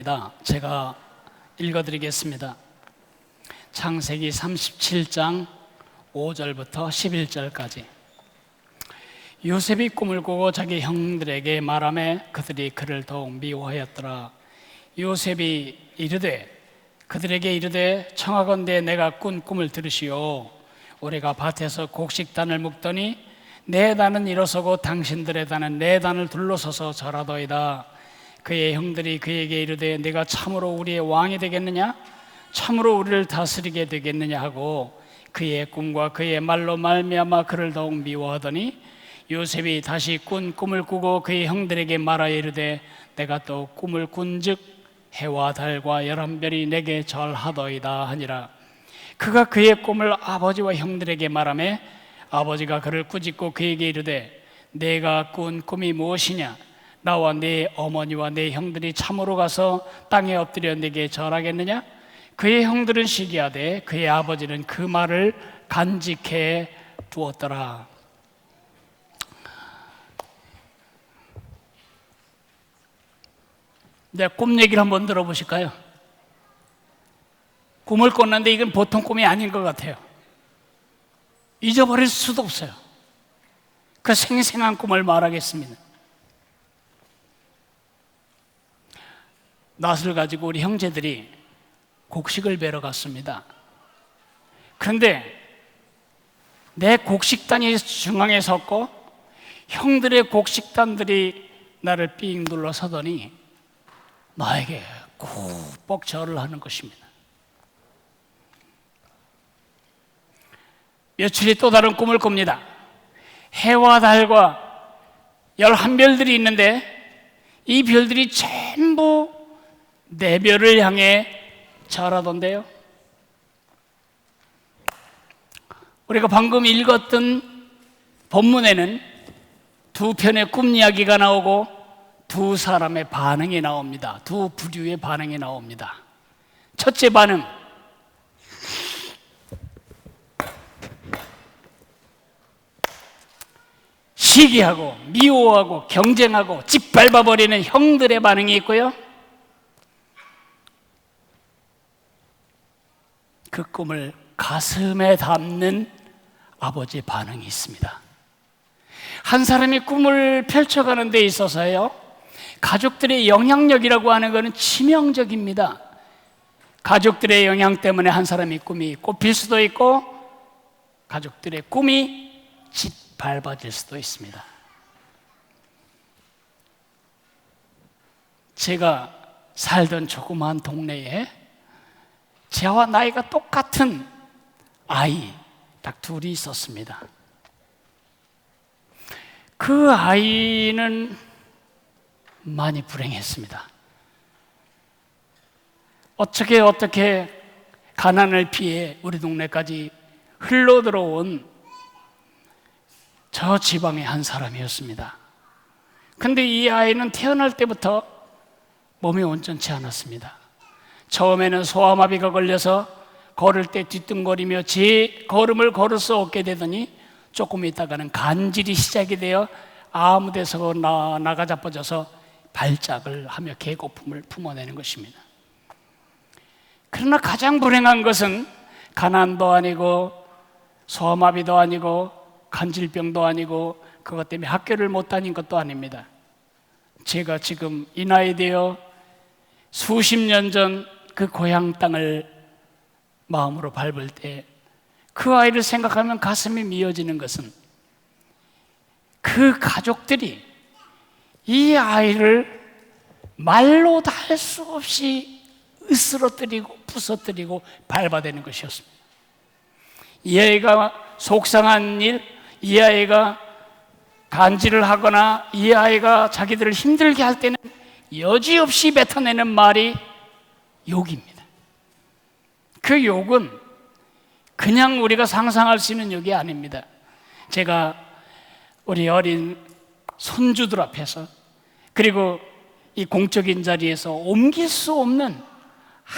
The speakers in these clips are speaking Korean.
나옵니다. 제가 읽어드리겠습니다. 창세기 37장 5절부터 11절까지. 요셉이 꿈을 꾸고 자기 형들에게 말하매 그들이 그를 더욱 미워하였더라. 요셉이 그들에게 이르되 청하건대 내가 꾼 꿈을 들으시오. 우리가 밭에서 곡식단을 묶더니 내 단은 일어서고 당신들의 단은 내 단을 둘러서서 절하더이다. 그의 형들이 그에게 이르되 내가 참으로 우리의 왕이 되겠느냐? 참으로 우리를 다스리게 되겠느냐 하고 그의 꿈과 그의 말로 말미암아 그를 더욱 미워하더니 요셉이 다시 꾼 꿈을 꾸고 그의 형들에게 말하여 이르되 내가 또 꿈을 꾼즉 해와 달과 11별이 내게 절하더이다 하니라. 그가 그의 꿈을 아버지와 형들에게 말하매 아버지가 그를 꾸짖고 그에게 이르되 내가 꾼 꿈이 무엇이냐? 나와 네 어머니와 네 형들이 참으로 가서 땅에 엎드려 내게 절하겠느냐? 그의 형들은 시기하되 그의 아버지는 그 말을 간직해 두었더라. 네, 꿈 얘기를 한번 들어보실까요? 꿈을 꿨는데 이건 보통 꿈이 아닌 것 같아요. 잊어버릴 수도 없어요. 그 생생한 꿈을 말하겠습니다. 낫을 가지고 우리 형제들이 곡식을 베러 갔습니다. 그런데 내 곡식단이 중앙에 섰고 형들의 곡식단들이 나를 삥 눌러서더니 나에게 꾹뻑 절을 하는 것입니다. 며칠이 또 다른 꿈을 꿉니다. 해와 달과 11별들이 있는데 이 별들이 전부 내 별을 향해 절하던데요. 우리가 방금 읽었던 본문에는 두 편의 꿈 이야기가 나오고 두 사람의 반응이 나옵니다. 두 부류의 반응이 나옵니다. 첫째 반응, 시기하고 미워하고 경쟁하고 짓밟아버리는 형들의 반응이 있고요, 그 꿈을 가슴에 담는 아버지의 반응이 있습니다. 한 사람이 꿈을 펼쳐가는 데 있어서요, 가족들의 영향력이라고 하는 것은 치명적입니다. 가족들의 영향 때문에 한 사람의 꿈이 꽃필 수도 있고 가족들의 꿈이 짓밟아질 수도 있습니다. 제가 살던 조그마한 동네에 저와 나이가 똑같은 아이 딱 둘이 있었습니다. 그 아이는 많이 불행했습니다. 어떻게 가난을 피해 우리 동네까지 흘러 들어온 저 지방의 한 사람이었습니다. 근데 이 아이는 태어날 때부터 몸이 온전치 않았습니다. 처음에는 소아마비가 걸려서 걸을 때 뒤뚱거리며 제 걸음을 걸을 수 없게 되더니 조금 있다가는 간질이 시작이 되어 아무 데서 나가 자빠져서 발작을 하며 개고픔을 품어내는 것입니다. 그러나 가장 불행한 것은 가난도 아니고 소아마비도 아니고 간질병도 아니고 그것 때문에 학교를 못 다닌 것도 아닙니다. 제가 지금 이 나이 되어 수십 년 전 그 고향 땅을 마음으로 밟을 때 그 아이를 생각하면 가슴이 미어지는 것은 그 가족들이 이 아이를 말로 다 할 수 없이 으스러뜨리고 부서뜨리고 밟아대는 것이었습니다. 이 아이가 속상한 일, 이 아이가 간질을 하거나 이 아이가 자기들을 힘들게 할 때는 여지없이 뱉어내는 말이 욕입니다. 그 욕은 그냥 우리가 상상할 수 있는 욕이 아닙니다. 제가 우리 어린 손주들 앞에서 그리고 이 공적인 자리에서 옮길 수 없는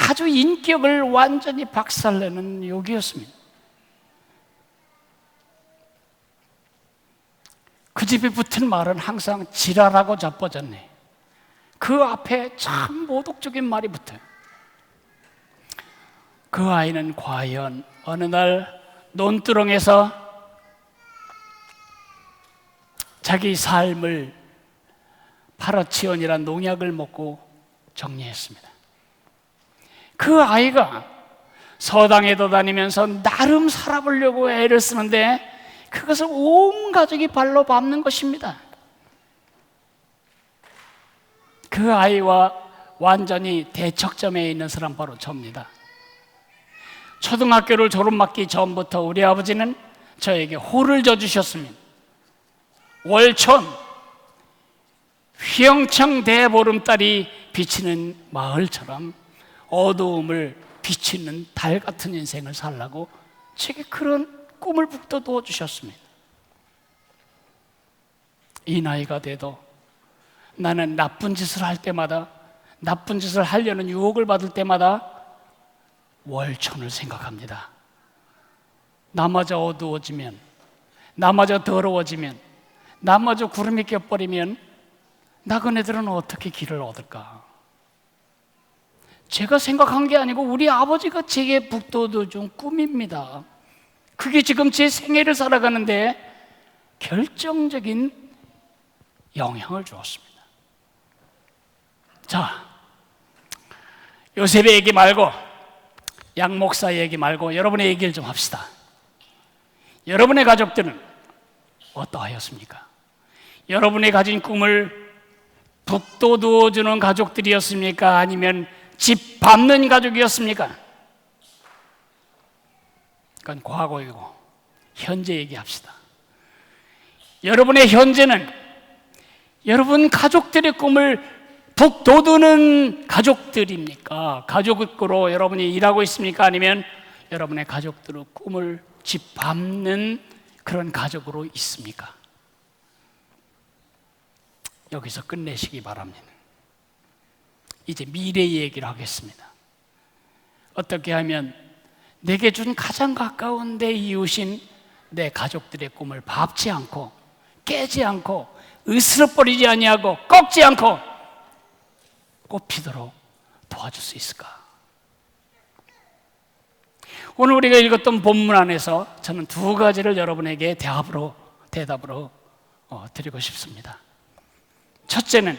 아주 인격을 완전히 박살내는 욕이었습니다. 그 집에 붙은 말은 항상 지랄하고 자빠졌네. 그 그 앞에 참 모독적인 말이 붙어요. 그 아이는 과연 어느 날 논두렁에서 자기 삶을 파라치온이란 농약을 먹고 정리했습니다. 그 아이가 서당에도 다니면서 나름 살아보려고 애를 쓰는데 그것을 온 가족이 발로 밟는 것입니다. 그 아이와 완전히 대척점에 있는 사람 바로 저입니다. 초등학교를 졸업하기 전부터 우리 아버지는 저에게 호를 져주셨습니다. 월촌 휘영청 대보름달이 비치는 마을처럼 어두움을 비치는 달 같은 인생을 살라고 제게 그런 꿈을 북돋워 주셨습니다. 이 나이가 돼도 나는 나쁜 짓을 할 때마다, 나쁜 짓을 하려는 유혹을 받을 때마다 월촌을 생각합니다. 나마저 어두워지면, 나마저 더러워지면, 나마저 구름이 껴버리면 나그네들은 어떻게 길을 얻을까? 제가 생각한 게 아니고 우리 아버지가 제게 북돋워 준 꿈입니다. 그게 지금 제 생애를 살아가는데 결정적인 영향을 주었습니다. 자, 요셉의 얘기 말고, 양 목사의 얘기 말고 여러분의 얘기를 좀 합시다. 여러분의 가족들은 어떠하였습니까? 여러분이 가진 꿈을 북돋워 주는 가족들이었습니까? 아니면 집 밟는 가족이었습니까? 그건 과거이고 현재 얘기합시다. 여러분의 현재는 여러분 가족들의 꿈을 북돋우는 가족들입니까? 가족으로 여러분이 일하고 있습니까? 아니면 여러분의 가족들의 꿈을 짓밟는 그런 가족으로 있습니까? 여기서 끝내시기 바랍니다. 이제 미래 얘기를 하겠습니다. 어떻게 하면 내게 준 가장 가까운 내 이웃인 내 가족들의 꿈을 밟지 않고 깨지 않고 으스러버리지 아니하고 꺾지 않고 꽃피도록 도와줄 수 있을까? 오늘 우리가 읽었던 본문 안에서 저는 두 가지를 여러분에게 대답으로 드리고 싶습니다. 첫째는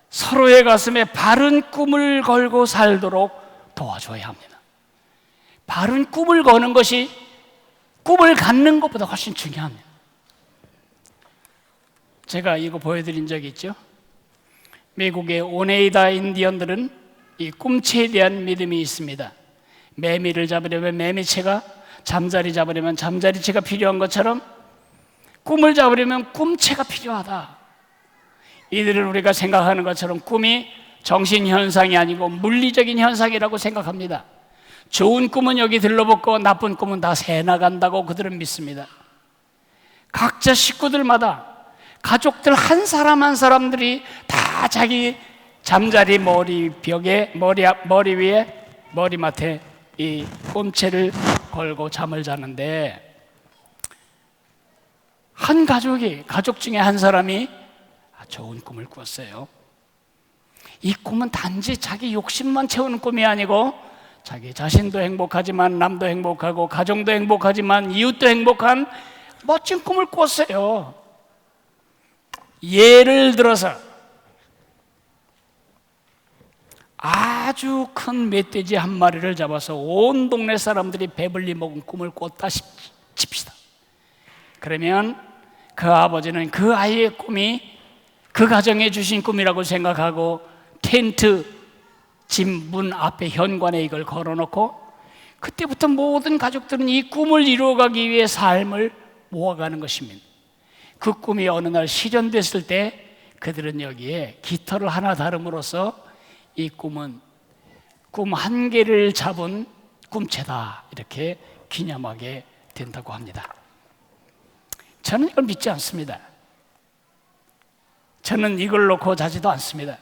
서로의 가슴에 바른 꿈을 걸고 살도록 도와줘야 합니다. 바른 꿈을 거는 것이 꿈을 갖는 것보다 훨씬 중요합니다. 제가 이거 보여드린 적이 있죠. 미국의 오네이다 인디언들은 이 꿈체에 대한 믿음이 있습니다. 매미를 잡으려면 매미채가, 잠자리 잡으려면 잠자리채가 필요한 것처럼 꿈을 잡으려면 꿈체가 필요하다. 이들은 우리가 생각하는 것처럼 꿈이 정신현상이 아니고 물리적인 현상이라고 생각합니다. 좋은 꿈은 여기 들러붙고 나쁜 꿈은 다 새나간다고 그들은 믿습니다. 각자 식구들마다 가족들 한 사람 한 사람들이 다 자기 잠자리 머리벽에 머리 위에 머리맡에 이 꿈체를 걸고 잠을 자는데 한 가족 중에 한 사람이 좋은 꿈을 꿨어요. 이 꿈은 단지 자기 욕심만 채우는 꿈이 아니고 자기 자신도 행복하지만 남도 행복하고 가정도 행복하지만 이웃도 행복한 멋진 꿈을 꿨어요. 예를 들어서 아주 큰 멧돼지 한 마리를 잡아서 온 동네 사람들이 배불리 먹은 꿈을 꿨다 칩시다. 그러면 그 아버지는 그 아이의 꿈이 그 가정에 주신 꿈이라고 생각하고 텐트 집 문 앞에 현관에 이걸 걸어놓고 그때부터 모든 가족들은 이 꿈을 이루어가기 위해 삶을 모아가는 것입니다. 그 꿈이 어느 날 실현됐을 때 그들은 여기에 깃털을 하나 다름으로써 이 꿈은 꿈 한 개를 잡은 꿈체다 이렇게 기념하게 된다고 합니다. 저는 이걸 믿지 않습니다. 저는 이걸 놓고 자지도 않습니다.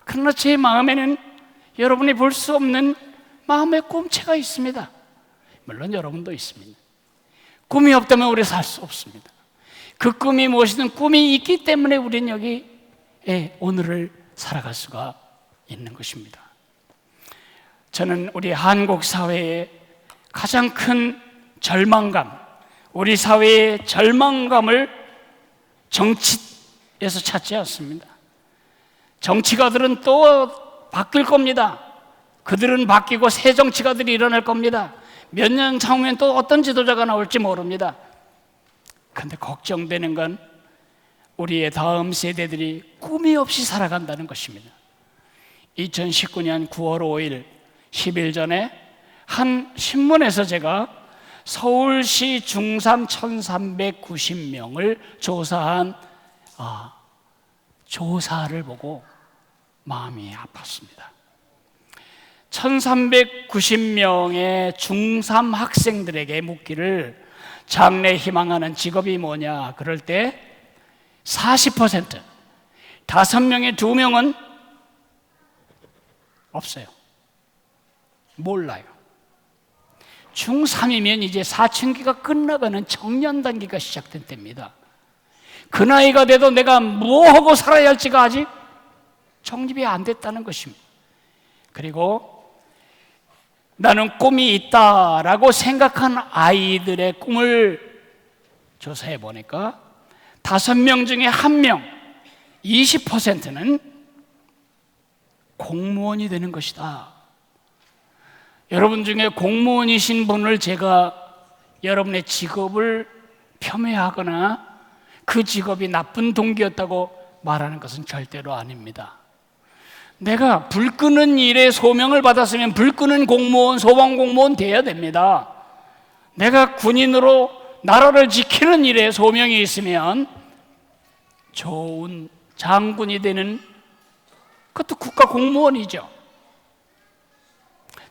그러나 제 마음에는 여러분이 볼 수 없는 마음의 꿈체가 있습니다. 물론 여러분도 있습니다. 꿈이 없다면 우리 살 수 없습니다. 그 꿈이 무엇이든 꿈이 있기 때문에 우리는 여기 오늘을 살아갈 수가 있는 것입니다. 저는 우리 한국 사회의 가장 큰 절망감, 우리 사회의 절망감을 정치에서 찾지 않습니다. 정치가들은 또 바뀔 겁니다. 그들은 바뀌고 새 정치가들이 일어날 겁니다. 몇 년 차후면 또 어떤 지도자가 나올지 모릅니다. 그런데 걱정되는 건 우리의 다음 세대들이 꿈이 없이 살아간다는 것입니다. 2019년 9월 5일 10일 전에 한 신문에서 제가 서울시 중3 1390명을 조사한 조사를 보고 마음이 아팠습니다. 1390명의 중3 학생들에게 묻기를 장래 희망하는 직업이 뭐냐 그럴 때 40%, 5명에 2명은 없어요. 몰라요. 중3이면 이제 사춘기가 끝나가는 청년 단계가 시작된 때입니다. 그 나이가 돼도 내가 뭐하고 살아야 할지가 아직 정립이 안 됐다는 것입니다. 그리고 나는 꿈이 있다라고 생각한 아이들의 꿈을 조사해 보니까 5명 중에 1명, 20%는 공무원이 되는 것이다. 여러분 중에 공무원이신 분을 제가 여러분의 직업을 폄훼하거나 그 직업이 나쁜 동기였다고 말하는 것은 절대로 아닙니다. 내가 불 끄는 일에 소명을 받았으면 불 끄는 공무원, 소방공무원 돼야 됩니다. 내가 군인으로 나라를 지키는 일에 소명이 있으면 좋은 장군이 되는 그것도 국가 공무원이죠.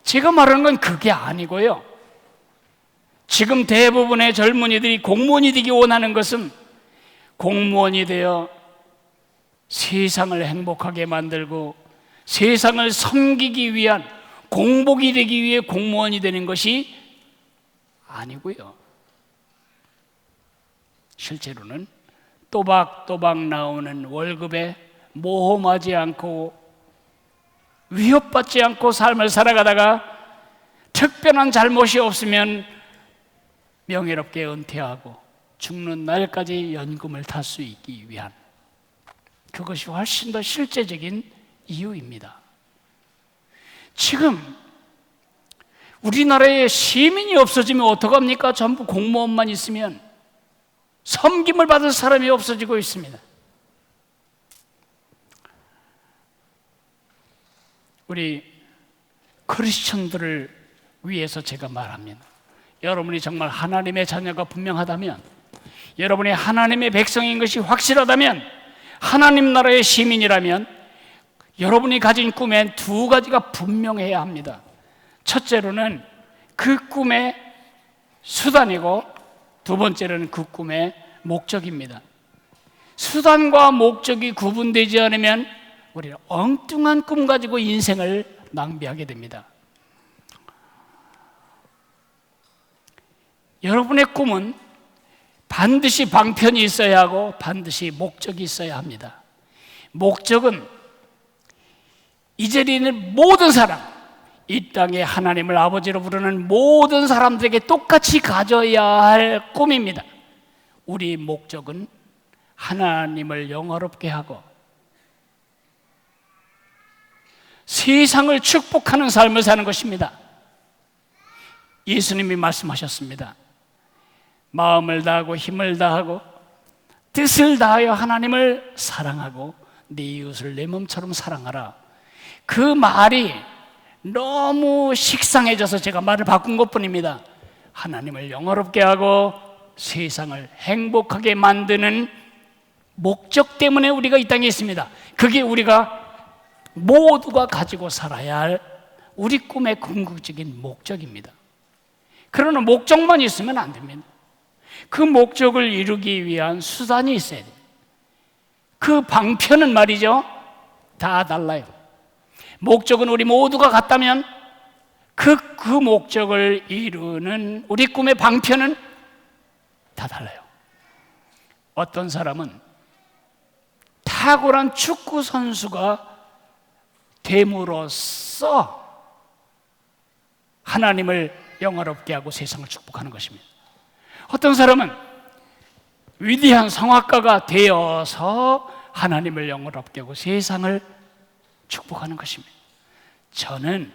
제가 말하는 건 그게 아니고요. 지금 대부분의 젊은이들이 공무원이 되기 원하는 것은 공무원이 되어 세상을 행복하게 만들고 세상을 섬기기 위한 공복이 되기 위해 공무원이 되는 것이 아니고요. 실제로는 또박또박 나오는 월급에 모험하지 않고 위협받지 않고 삶을 살아가다가 특별한 잘못이 없으면 명예롭게 은퇴하고 죽는 날까지 연금을 탈 수 있기 위한 그것이 훨씬 더 실제적인 이유입니다. 지금 우리나라에 시민이 없어지면 어떡합니까? 전부 공무원만 있으면 섬김을 받을 사람이 없어지고 있습니다. 우리 크리스천들을 위해서 제가 말합니다. 여러분이 정말 하나님의 자녀가 분명하다면, 여러분이 하나님의 백성인 것이 확실하다면, 하나님 나라의 시민이라면 여러분이 가진 꿈엔 2가지가 분명해야 합니다. 첫째로는 그 꿈의 수단이고, 2번째로는 그 꿈의 목적입니다. 수단과 목적이 구분되지 않으면 우리는 엉뚱한 꿈 가지고 인생을 낭비하게 됩니다. 여러분의 꿈은 반드시 방편이 있어야 하고 반드시 목적이 있어야 합니다. 목적은 이 자리에 있는 모든 사람, 이 땅에 하나님을 아버지로 부르는 모든 사람들에게 똑같이 가져야 할 꿈입니다. 우리 목적은 하나님을 영화롭게 하고 세상을 축복하는 삶을 사는 것입니다. 예수님이 말씀하셨습니다. 마음을 다하고 힘을 다하고 뜻을 다하여 하나님을 사랑하고 네 이웃을 내 몸처럼 사랑하라. 그 말이 너무 식상해져서 제가 말을 바꾼 것뿐입니다. 하나님을 영화롭게 하고 세상을 행복하게 만드는 목적 때문에 우리가 이 땅에 있습니다. 그게 우리가 모두가 가지고 살아야 할 우리 꿈의 궁극적인 목적입니다. 그러나 목적만 있으면 안 됩니다. 그 목적을 이루기 위한 수단이 있어야 돼요. 그 방편은 말이죠, 다 달라요. 목적은 우리 모두가 같다면 그 목적을 이루는 우리 꿈의 방편은 다 달라요. 어떤 사람은 다 탁월한 축구 선수가 됨으로써 하나님을 영화롭게 하고 세상을 축복하는 것입니다. 어떤 사람은 위대한 성악가가 되어서 하나님을 영화롭게 하고 세상을 축복하는 것입니다. 저는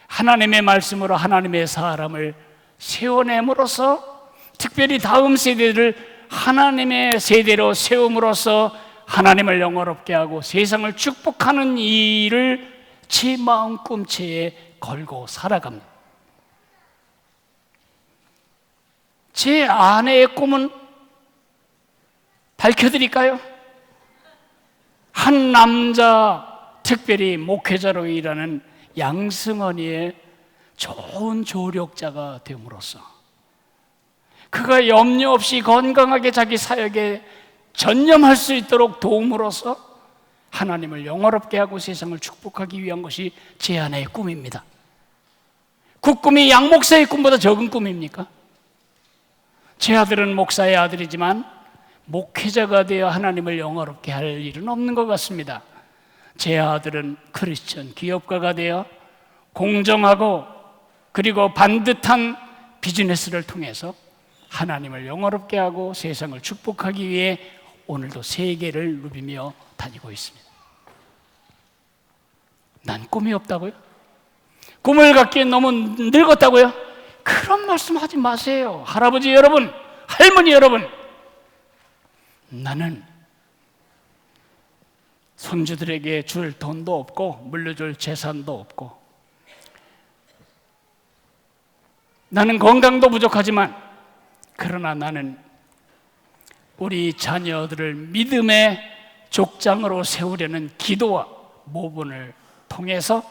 하나님의 말씀으로 하나님의 사람을 세워냄으로써, 특별히 다음 세대를 하나님의 세대로 세움으로써 하나님을 영화롭게 하고 세상을 축복하는 일을 제 마음 꿈체에 걸고 살아갑니다. 제 아내의 꿈은 밝혀드릴까요? 한 남자, 특별히 목회자로 일하는 양승헌이의 좋은 조력자가 됨으로써 그가 염려 없이 건강하게 자기 사역에 전념할 수 있도록 도움으로써 하나님을 영화롭게 하고 세상을 축복하기 위한 것이 제 아내의 꿈입니다. 그 꿈이 양 목사의 꿈보다 적은 꿈입니까? 제 아들은 목사의 아들이지만 목회자가 되어 하나님을 영화롭게 할 일은 없는 것 같습니다. 제 아들은 크리스천 기업가가 되어 공정하고 그리고 반듯한 비즈니스를 통해서 하나님을 영화롭게 하고 세상을 축복하기 위해 오늘도 세계를 누비며 다니고 있습니다. 난 꿈이 없다고요? 꿈을 갖기엔 너무 늙었다고요? 그런 말씀 하지 마세요. 할아버지 여러분, 할머니 여러분, 나는 손주들에게 줄 돈도 없고 물려줄 재산도 없고 나는 건강도 부족하지만 그러나 나는 우리 자녀들을 믿음의 족장으로 세우려는 기도와 모본을 통해서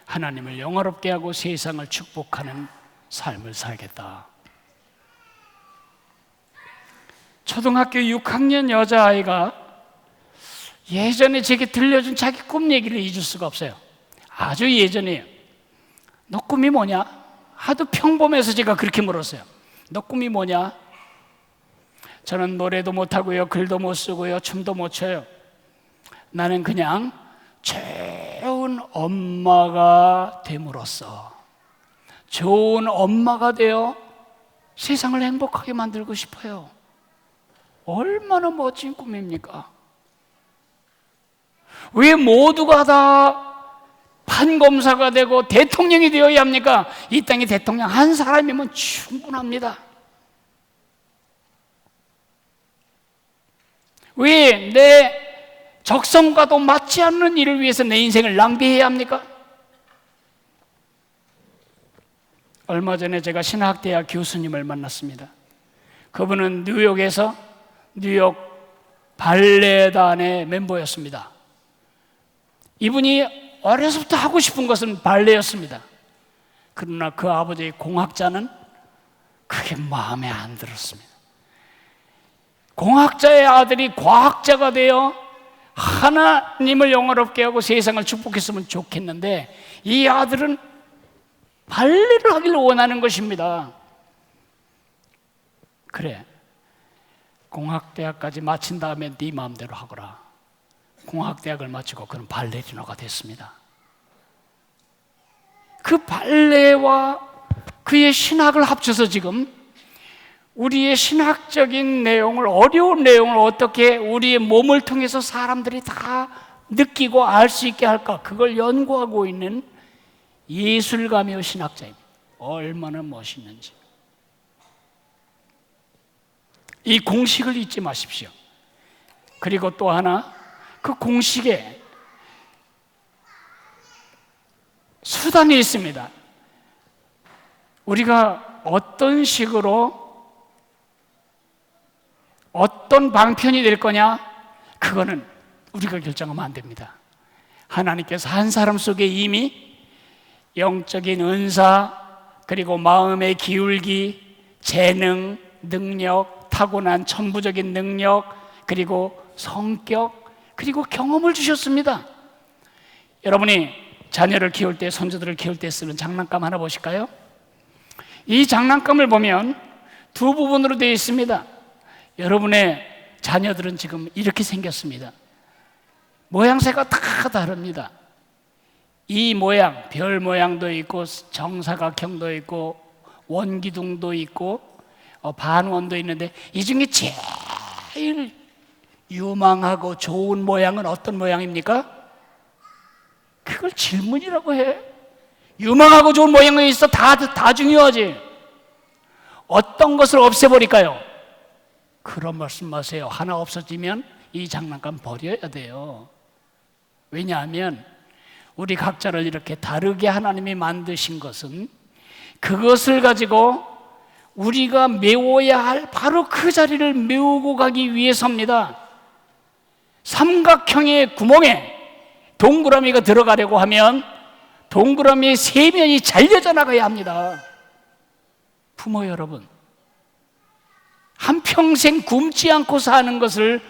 하나님을 영화롭게 하고 세상을 축복하는 삶을 살겠다. 초등학교 6학년 여자아이가 예전에 제게 들려준 자기 꿈 얘기를 잊을 수가 없어요. 아주 예전이에요. 너 꿈이 뭐냐? 하도 평범해서 제가 그렇게 물었어요. 너 꿈이 뭐냐? 저는 노래도 못하고요, 글도 못 쓰고요, 춤도 못 춰요. 나는 그냥 좋은 엄마가 됨으로써 좋은 엄마가 되어 세상을 행복하게 만들고 싶어요. 얼마나 멋진 꿈입니까? 왜 모두가 다 판검사가 되고 대통령이 되어야 합니까? 이 땅에 대통령 한 사람이면 충분합니다. 왜 내 적성과도 맞지 않는 일을 위해서 내 인생을 낭비해야 합니까? 얼마 전에 제가 신학대학 교수님을 만났습니다. 그분은 뉴욕에서 뉴욕 발레단의 멤버였습니다. 이분이 어려서부터 하고 싶은 것은 발레였습니다. 그러나 그 아버지의 공학자는 그게 마음에 안 들었습니다. 공학자의 아들이 과학자가 되어 하나님을 영화롭게 하고 세상을 축복했으면 좋겠는데 이 아들은 발레를 하기를 원하는 것입니다. 그래, 공학대학까지 마친 다음에 네 마음대로 하거라. 공학대학을 마치고 그는 발레리노가 됐습니다. 그 발레와 그의 신학을 합쳐서 지금 우리의 신학적인 내용을, 어려운 내용을 어떻게 우리의 몸을 통해서 사람들이 다 느끼고 알 수 있게 할까, 그걸 연구하고 있는 예술가며 신학자입니다. 얼마나 멋있는지. 이 공식을 잊지 마십시오. 그리고 또 하나, 그 공식에 수단이 있습니다. 우리가 어떤 식으로 어떤 방편이 될 거냐, 그거는 우리가 결정하면 안 됩니다. 하나님께서 한 사람 속에 이미 영적인 은사, 그리고 마음의 기울기, 재능, 능력, 타고난 천부적인 능력, 그리고 성격, 그리고 경험을 주셨습니다. 여러분이 자녀를 키울 때, 손주들을 키울 때 쓰는 장난감 하나 보실까요? 이 장난감을 보면 두 부분으로 되어 있습니다. 여러분의 자녀들은 지금 이렇게 생겼습니다. 모양새가 다 다릅니다. 이 모양, 별 모양도 있고 정사각형도 있고 원기둥도 있고 반원도 있는데 이 중에 제일 유망하고 좋은 모양은 어떤 모양입니까? 그걸 질문이라고 해. 유망하고 좋은 모양이 있어. 다 중요하지. 어떤 것을 없애버릴까요? 그런 말씀 마세요. 하나 없어지면 이 장난감 버려야 돼요. 왜냐하면 우리 각자를 이렇게 다르게 하나님이 만드신 것은 그것을 가지고 우리가 메워야 할 바로 그 자리를 메우고 가기 위해서입니다. 삼각형의 구멍에 동그라미가 들어가려고 하면 동그라미의 세 면이 잘려져 나가야 합니다. 부모 여러분, 한평생 굶지 않고 사는 것을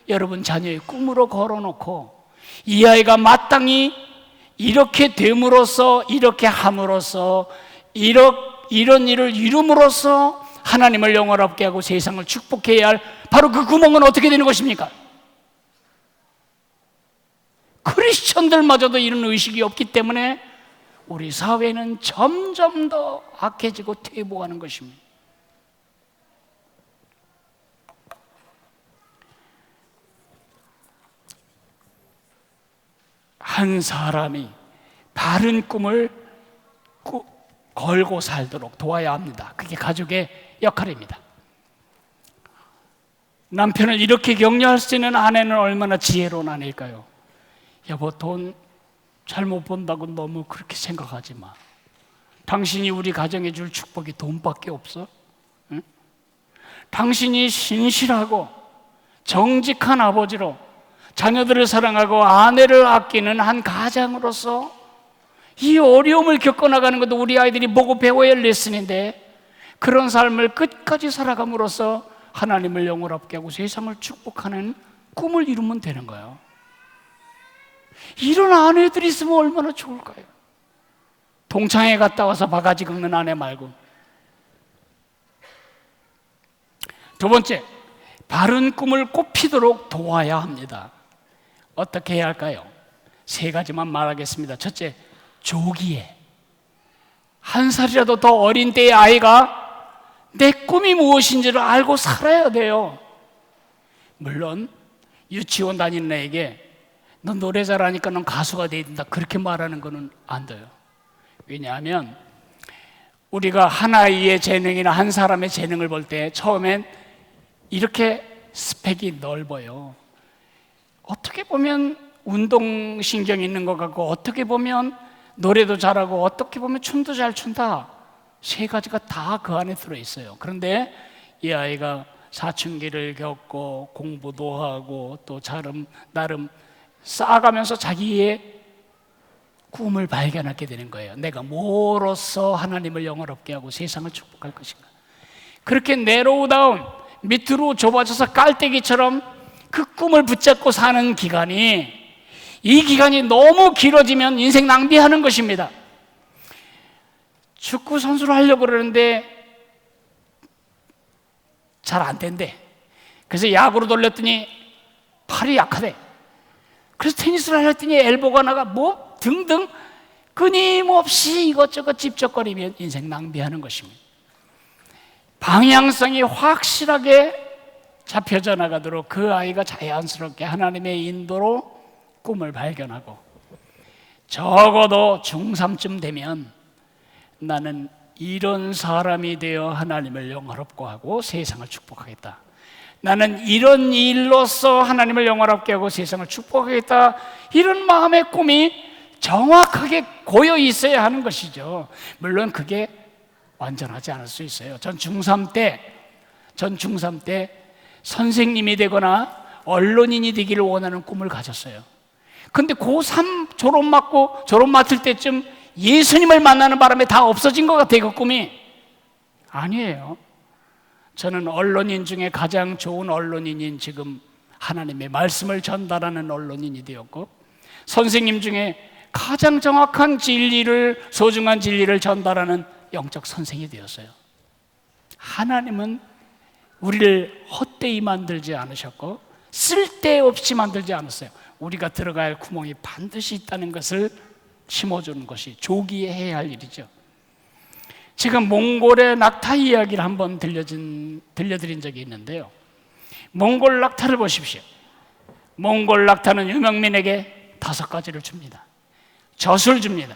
여러분 자녀의 꿈으로 걸어놓고 이 아이가 마땅히 이렇게 됨으로써, 이렇게 함으로써, 이런 일을 이룸으로써 하나님을 영원롭게 하고 세상을 축복해야 할 바로 그 구멍은 어떻게 되는 것입니까? 크리스천들마저도 이런 의식이 없기 때문에 우리 사회는 점점 더 악해지고 퇴보하는 것입니다. 한 사람이 바른 꿈을 걸고 살도록 도와야 합니다. 그게 가족의 역할입니다. 남편을 이렇게 격려할 수 있는 아내는 얼마나 지혜로운 아내일까요? 여보, 돈 잘못 번다고 너무 그렇게 생각하지 마. 당신이 우리 가정에 줄 축복이 돈밖에 없어? 응? 당신이 신실하고 정직한 아버지로 자녀들을 사랑하고 아내를 아끼는 한 가장으로서 이 어려움을 겪어나가는 것도 우리 아이들이 보고 배워야 할 레슨인데, 그런 삶을 끝까지 살아감으로써 하나님을 영원롭게 하고 세상을 축복하는 꿈을 이루면 되는 거예요. 이런 아내들이 있으면 얼마나 좋을까요? 동창회 갔다 와서 바가지 긁는 아내 말고. 두 번째, 바른 꿈을 꽃피도록 도와야 합니다. 어떻게 해야 할까요? 세 가지만 말하겠습니다. 첫째, 조기에, 한 살이라도 더 어린 때의 아이가 내 꿈이 무엇인지를 알고 살아야 돼요. 물론 유치원 다니는 애에게 넌 노래 잘하니까 넌 가수가 돼야 된다 그렇게 말하는 거는 안 돼요. 왜냐하면 우리가 한 아이의 재능이나 한 사람의 재능을 볼 때 처음엔 이렇게 스펙이 넓어요. 어떻게 보면 운동신경이 있는 것 같고, 어떻게 보면 노래도 잘하고, 어떻게 보면 춤도 잘 춘다. 세 가지가 다 그 안에 들어있어요. 그런데 이 아이가 사춘기를 겪고 공부도 하고 또 나름 쌓아가면서 자기의 꿈을 발견하게 되는 거예요. 내가 뭐로써 하나님을 영원롭게 하고 세상을 축복할 것인가. 그렇게 내로우다운 밑으로 좁아져서 깔때기처럼 그 꿈을 붙잡고 사는 기간이, 이 기간이 너무 길어지면 인생 낭비하는 것입니다. 축구 선수를 하려고 그러는데 잘 안 된대. 그래서 야구로 돌렸더니 팔이 약하대. 그래서 테니스를 하렸더니 엘보가 나가 뭐 등등 끊임없이 이것저것 찝쩍거리면 인생 낭비하는 것입니다. 방향성이 확실하게 잡혀져 나가도록 그 아이가 자연스럽게 하나님의 인도로 꿈을 발견하고, 적어도 중3쯤 되면 나는 이런 사람이 되어 하나님을 영화롭게 하고 세상을 축복하겠다, 나는 이런 일로서 하나님을 영화롭게 하고 세상을 축복하겠다, 이런 마음의 꿈이 정확하게 고여 있어야 하는 것이죠. 물론 그게 완전하지 않을 수 있어요. 전 중3 때 선생님이 되거나 언론인이 되기를 원하는 꿈을 가졌어요. 근데 고3 졸업 맡을 때쯤 예수님을 만나는 바람에 다 없어진 것 같아요. 그 꿈이. 아니에요. 저는 언론인 중에 가장 좋은 언론인인 지금 하나님의 말씀을 전달하는 언론인이 되었고, 선생님 중에 가장 정확한 진리를, 소중한 진리를 전달하는 영적 선생이 되었어요. 하나님은 우리를 헛되이 만들지 않으셨고 쓸데없이 만들지 않았어요. 우리가 들어가야 할 구멍이 반드시 있다는 것을 심어주는 것이 조기에 해야 할 일이죠. 지금 몽골의 낙타 이야기를 한번 들려드린 적이 있는데요. 몽골 낙타를 보십시오. 몽골 낙타는 유명민에게 5가지를 줍니다. 젖을 줍니다.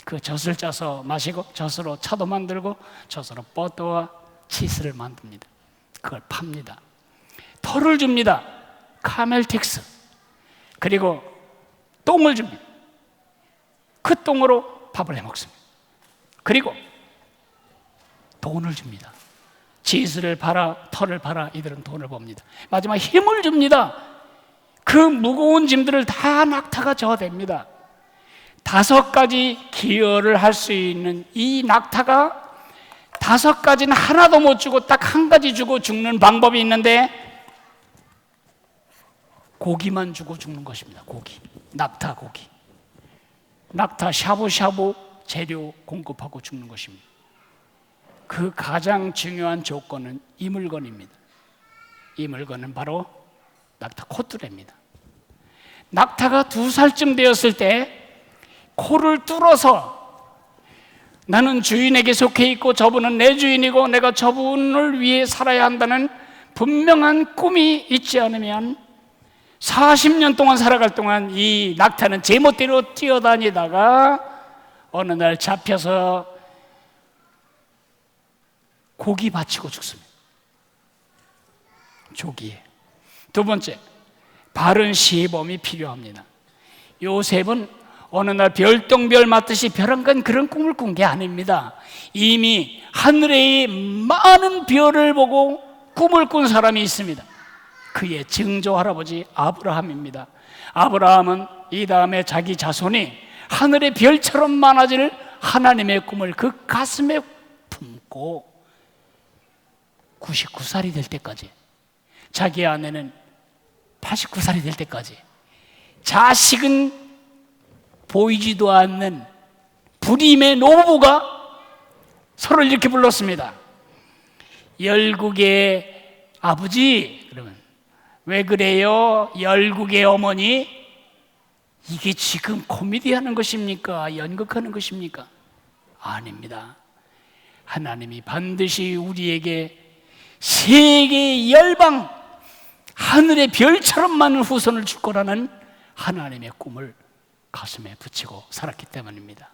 그 젖을 짜서 마시고, 젖으로 차도 만들고, 젖으로 버터와 치즈를 만듭니다. 그걸 팝니다. 털을 줍니다. 카멜틱스. 그리고 똥을 줍니다. 그 똥으로 밥을 해 먹습니다. 그리고 돈을 줍니다. 치즈를 팔아, 털을 팔아 이들은 돈을 법니다. 마지막 힘을 줍니다. 그 무거운 짐들을 다 낙타가 져댑니다. 5가지 기여를 할 수 있는 이 낙타가 5가지는 하나도 못 주고 딱 1가지 주고 죽는 방법이 있는데, 고기만 주고 죽는 것입니다. 고기, 낙타 고기. 낙타 샤브샤브 재료 공급하고 죽는 것입니다. 그 가장 중요한 조건은 이 물건입니다. 이 물건은 바로 낙타 콧뚜레입니다. 낙타가 2살쯤 되었을 때 코를 뚫어서 나는 주인에게 속해 있고 저분은 내 주인이고 내가 저분을 위해 살아야 한다는 분명한 꿈이 있지 않으면 40년 동안 살아갈 동안 이 낙타는 제멋대로 뛰어다니다가 어느 날 잡혀서 고기 바치고 죽습니다. 조기에. 2번째, 바른 시범이 필요합니다. 요셉은 어느 날 별똥별 맞듯이 별한 그런 꿈을 꾼 게 아닙니다. 이미 하늘의 많은 별을 보고 꿈을 꾼 사람이 있습니다. 그의 증조 할아버지 아브라함입니다. 아브라함은 이 다음에 자기 자손이 하늘의 별처럼 많아질 하나님의 꿈을 그 가슴에 품고 99살이 될 때까지, 자기 아내는 89살이 될 때까지, 자식은 보이지도 않는 불임의 노부부가 서로를 이렇게 불렀습니다. 열국의 아버지, 그러면 왜 그래요? 열국의 어머니, 이게 지금 코미디 하는 것입니까? 연극하는 것입니까? 아닙니다. 하나님이 반드시 우리에게 세계 열방 하늘의 별처럼 많은 후손을 줄 거라는 하나님의 꿈을 가슴에 붙이고 살았기 때문입니다.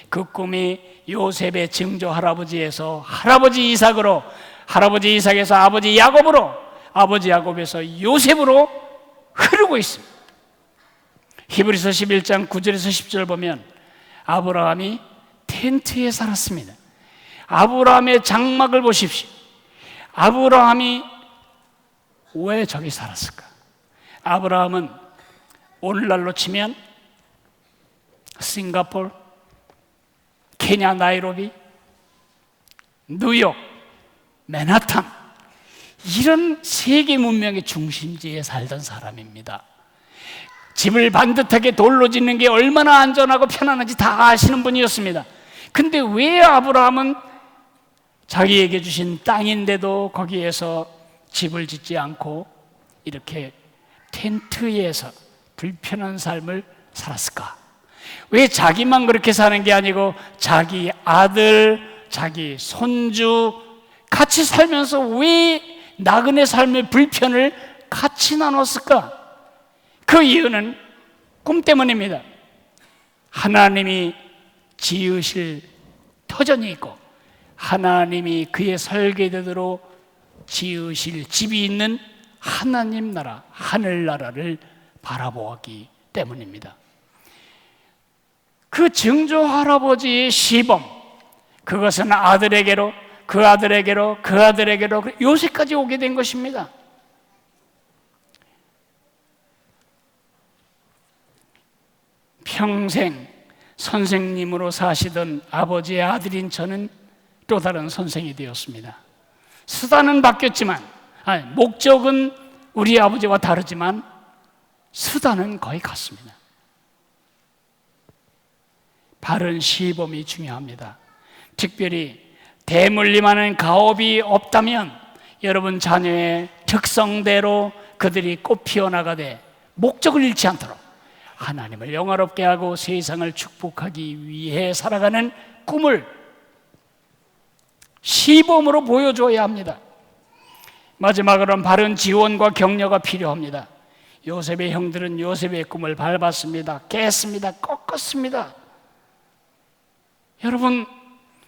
그 꿈이 요셉의 증조 할아버지에서 할아버지 이삭으로, 할아버지 이삭에서 아버지 야곱으로, 아버지 야곱에서 요셉으로 흐르고 있습니다. 히브리서 11장 9절에서 10절 보면 아브라함이 텐트에 살았습니다. 아브라함의 장막을 보십시오. 아브라함이 왜 저기 살았을까? 아브라함은 오늘날로 치면 싱가포르, 케냐 나이로비, 뉴욕, 맨하탄, 이런 세계 문명의 중심지에 살던 사람입니다. 집을 반듯하게 돌로 짓는 게 얼마나 안전하고 편안한지 다 아시는 분이었습니다. 근데 왜 아브라함은 자기에게 주신 땅인데도 거기에서 집을 짓지 않고 이렇게 텐트에서 불편한 삶을 살았을까? 왜 자기만 그렇게 사는 게 아니고 자기 아들, 자기 손주 같이 살면서 왜 나그네 삶의 불편을 같이 나눴을까? 그 이유는 꿈 때문입니다. 하나님이 지으실 터전이 있고 하나님이 그의 설계대로 지으실 집이 있는 하나님 나라, 하늘나라를 바라보았기 때문입니다. 그 증조 할아버지의 시범, 그것은 아들에게로, 그 아들에게로, 그 아들에게로 요새까지 오게 된 것입니다. 평생 선생님으로 사시던 아버지의 아들인 저는 또 다른 선생이 되었습니다. 수단은 바뀌었지만, 목적은 우리 아버지와 다르지만 수단은 거의 같습니다. 바른 시범이 중요합니다. 특별히 대물림하는 가업이 없다면 여러분 자녀의 특성대로 그들이 꽃 피어나가되 목적을 잃지 않도록 하나님을 영화롭게 하고 세상을 축복하기 위해 살아가는 꿈을 시범으로 보여줘야 합니다. 마지막으로는 바른 지원과 격려가 필요합니다. 요셉의 형들은 요셉의 꿈을 밟았습니다. 깼습니다. 꺾었습니다. 여러분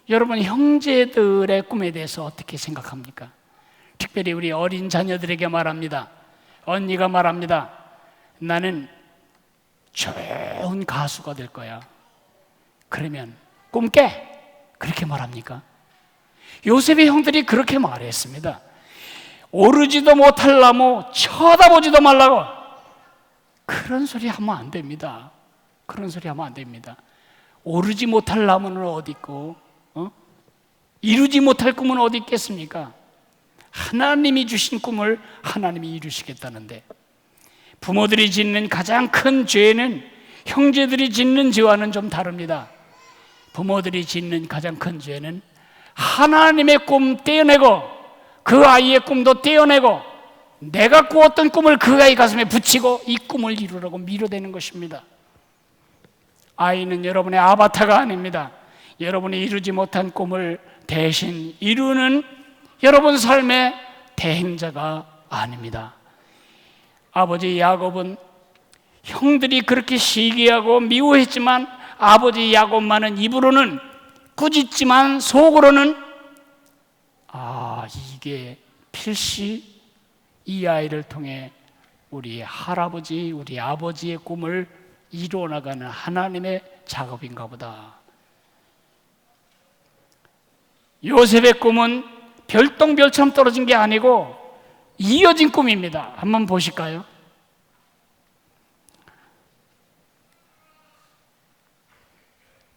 형제들의 꿈에 대해서 어떻게 생각합니까? 특별히 우리 어린 자녀들에게 말합니다. 언니가 말합니다. 나는 좋은 가수가 될 거야. 그러면 꿈 깨. 그렇게 말합니까? 요셉의 형들이 그렇게 말했습니다. 오르지도 못할 나무 쳐다보지도 말라고. 그런 소리 하면 안 됩니다. 그런 소리 하면 안 됩니다. 오르지 못할 나무는 어디 있고 이루지 못할 꿈은 어디 있겠습니까? 하나님이 주신 꿈을 하나님이 이루시겠다는데, 부모들이 짓는 가장 큰 죄는 형제들이 짓는 죄와는 좀 다릅니다. 부모들이 짓는 가장 큰 죄는 하나님의 꿈 떼어내고 그 아이의 꿈도 떼어내고 내가 꾸었던 꿈을 그 아이 가슴에 붙이고 이 꿈을 이루라고 밀어대는 것입니다. 아이는 여러분의 아바타가 아닙니다. 여러분이 이루지 못한 꿈을 대신 이루는 여러분 삶의 대행자가 아닙니다. 아버지 야곱은 형들이 그렇게 시기하고 미워했지만 아버지 야곱만은 입으로는 꾸짖지만 속으로는 이게 필시 이 아이를 통해 우리 할아버지, 우리 아버지의 꿈을 이루어나가는 하나님의 작업인가 보다. 요셉의 꿈은 별똥별처럼 떨어진 게 아니고 이어진 꿈입니다. 한번 보실까요?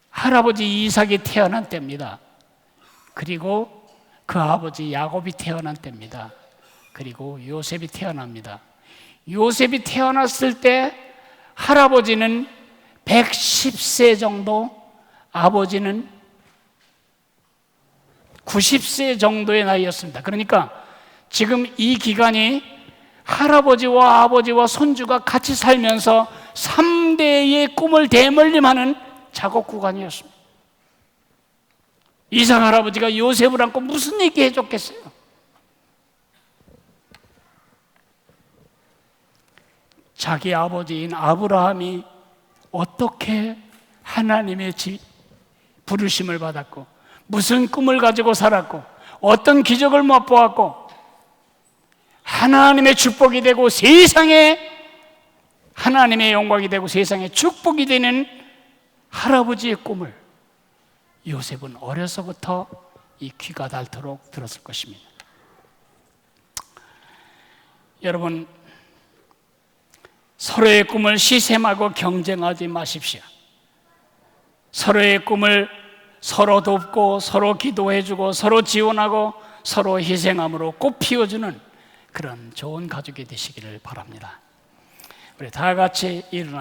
할아버지 이삭이 태어난 때입니다. 그리고 그 아버지 야곱이 태어난 때입니다. 그리고 요셉이 태어납니다. 요셉이 태어났을 때 할아버지는 110세 정도, 아버지는 90세 정도의 나이였습니다. 그러니까 지금 이 기간이 할아버지와 아버지와 손주가 같이 살면서 3대의 꿈을 대물림하는 작업 구간이었습니다. 이삭 할아버지가 요셉을 안고 무슨 얘기 해줬겠어요? 자기 아버지인 아브라함이 어떻게 하나님의 부르심을 받았고 무슨 꿈을 가지고 살았고 어떤 기적을 맛보았고 하나님의 축복이 되고 세상에 하나님의 영광이 되고 세상에 축복이 되는 할아버지의 꿈을 요셉은 어려서부터 이 귀가 닳도록 들었을 것입니다. 여러분, 서로의 꿈을 시샘하고 경쟁하지 마십시오. 서로의 꿈을 서로 돕고 서로 기도해주고 서로 지원하고 서로 희생함으로 꽃 피워주는 그런 좋은 가족이 되시기를 바랍니다. 우리 다 같이 일어나